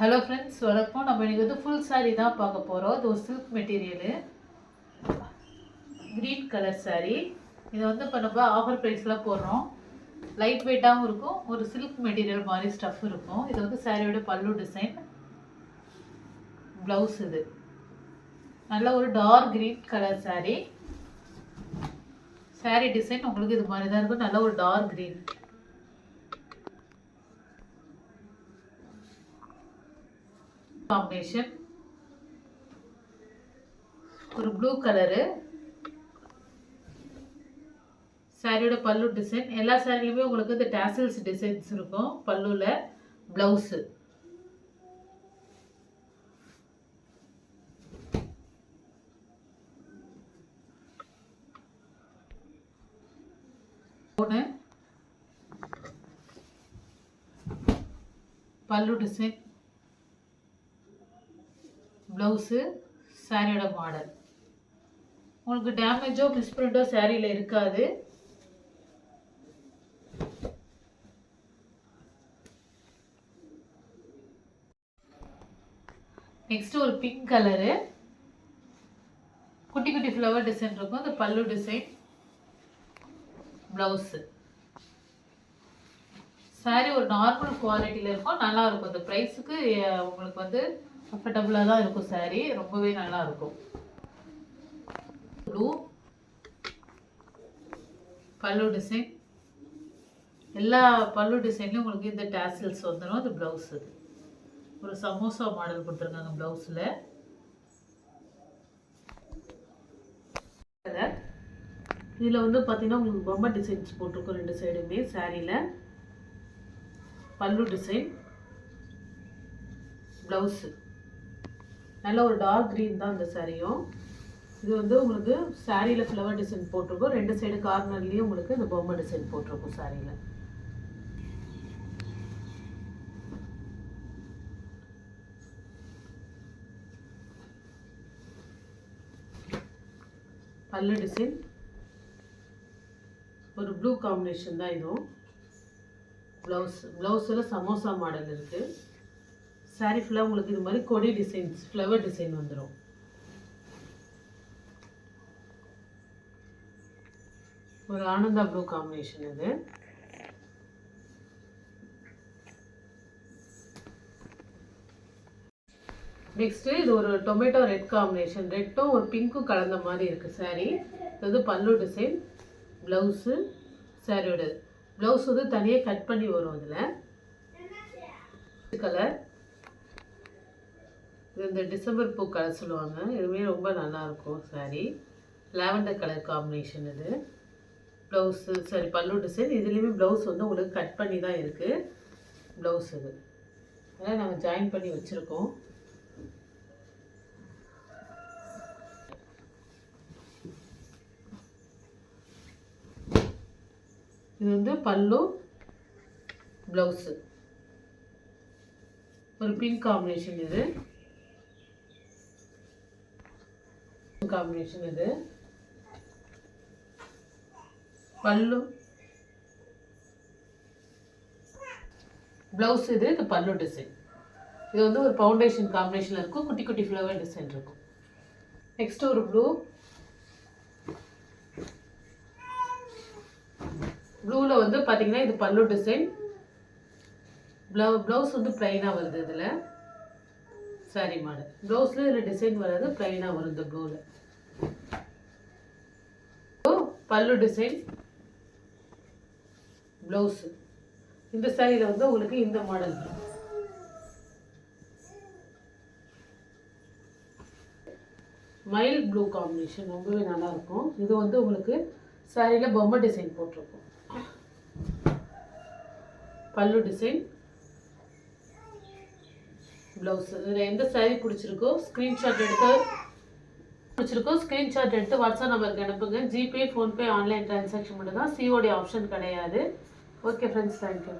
Hello friends, வணக்கம். நம்ம இன்றைக்கி வந்து ஃபுல் சாரீ தான் பார்க்க போகிறோம். இது ஒரு silk material, green colour sari. இதை வந்து இப்போ நம்ம ஆஃபர் ப்ரைஸ்லாம் போடுறோம். லைட் வெயிட்டாகவும் இருக்கும், ஒரு சில்க் மெட்டீரியல் மாதிரி ஸ்டஃப் இருக்கும். இது வந்து சாரியோட பல்லு டிசைன், ப்ளவுஸ். இது நல்ல ஒரு dark green colour sari. Sari design உங்களுக்கு இது மாதிரி தான் இருக்கும். நல்ல ஒரு டார்க் க்ரீன். காம்பினேஷன் ஒரு ப்ளூ கலரு. சாரியோட பல்லு டிசைன். எல்லா சாரிலையுமே உங்களுக்கு இந்த டாசல்ஸ் டிசைன்ஸ் இருக்கும் பல்லுல. பிளவுஸ் பல்லு டிசைன், பிளவுஸு, சாரியோட மாடல். உங்களுக்கு டேமேஜோ மிஸ்பிரிண்டோ சாரியில் இருக்காது. நெக்ஸ்ட் ஒரு பிங்க் கலரு, குட்டி குட்டி ஃப்ளவர் டிசைன் இருக்கும். இந்த பல்லு டிசைன், பிளவுஸு. சாரி ஒரு நார்மல் குவாலிட்டியில் இருக்கும், நல்லா இருக்கும். இந்த ப்ரைஸுக்கு உங்களுக்கு வந்து கம்ஃபர்டபுளாக தான் இருக்கும். சாரி ரொம்பவே நல்லா இருக்கும். ப்ளூ பல்லு டிசைன். எல்லா பல்லு டிசைன்லையும் உங்களுக்கு இந்த டாசல்ஸ் வந்துடும். இது ப்ளவுஸு. ஒரு சமோசா மாடல் கொடுத்துருக்காங்க ப்ளவுஸில். இதில் வந்து பார்த்தீங்கன்னா உங்களுக்கு பொம்மை டிசைன்ஸ் போட்டிருக்கோம் ரெண்டு சைடுமே. சாரியில் பல்லு டிசைன், ப்ளவுஸு. நல்ல ஒரு டார்க் க்ரீன் தான் இந்த சாரியும். இது வந்து உங்களுக்கு சாரியில் ஃப்ளவர் டிசைன் போட்டிருக்கோம். ரெண்டு சைடு கார்னர்லேயும் உங்களுக்கு இந்த பொம்மை டிசைன் போட்டிருக்கோம் சாரியில். பல்லு டிசைன் ஒரு ப்ளூ காம்பினேஷன் தான் இதுவும். ப்ளவுஸில் சமோசா மாடல் இருக்குது. சாரி ஃபுல்லாக உங்களுக்கு இது மாதிரி கொடி டிசைன்ஸ், ஃப்ளவர் டிசைன் வந்துடும். ஒரு ஆனந்தா ப்ளூ காம்பினேஷன் இது. நெக்ஸ்ட்டு இது ஒரு டொமேட்டோ ரெட் காம்பினேஷன். ரெட்டும் ஒரு பிங்க்கும் கலந்த மாதிரி இருக்குது சாரி. இது வந்து பல்லு டிசைன், ப்ளவுஸு, சாரியோட ப்ளவுஸ் வந்து தனியாக கட் பண்ணி வரும். இதில் கலர், இது இந்த டிசம்பர் பூ கலர் சொல்லுவாங்க. இதுவுமே ரொம்ப நல்லாயிருக்கும் சாரி. லாவெண்டர் கலர் காம்பினேஷன் இது. ப்ளவுஸு சாரி பல்லு டிசைன். இதுலேயுமே ப்ளவுஸ் வந்து உங்களுக்கு கட் பண்ணி தான் இருக்குது ப்ளவுஸ். இது அதனால் நாங்கள் ஜாயின் பண்ணி வச்சுருக்கோம். இது வந்து பல்லு, ப்ளவுஸு. ஒரு பிங்க் காம்பினேஷன் இது. காம்பினேஷன் இது பல்லு, ப்ளவுஸ். இது பல்லு டிசைன். இது வந்து ஒரு ஃபவுண்டேஷன் காம்பினேஷனில் இருக்கும். குட்டி குட்டி ஃப்ளவர் டிசைன் இருக்கும். நெக்ஸ்ட் ஒரு ப்ளூ. ப்ளூவில் வந்து பார்த்தீங்கன்னா இது பல்லு டிசைன். ப்ளவுஸ் வந்து ப்ளைனாக வருது. இதில் சாரி மாடல். ப்ளவுஸில் இதில் டிசைன் வராது, ப்ளைனாக வரும் இந்த ப்ளூவில். பல்லு டிசைன், ப்ளவுஸு. இந்த சாரியில் வந்து உங்களுக்கு இந்த மாடல் மைல்ட் ப்ளூ காம்பினேஷன் ரொம்பவே நல்லாயிருக்கும். இது வந்து உங்களுக்கு சாரியில் பொம்மை டிசைன் போட்டிருக்கும். பல்லு டிசைன், ப்ளவுஸு. இதில் எந்த சாரி பிடிச்சிருக்கோ ஸ்க்ரீன்ஷாட் எடுத்து வாட்ஸ்அப் நம்பருக்கு அனுப்புங்க. ஜிபே, ஃபோன்பே, ஆன்லைன் டிரான்சாக்ஷன் மட்டும் தான். சிஓடி ஆப்ஷன் கிடையாது. Okay friends, thank you.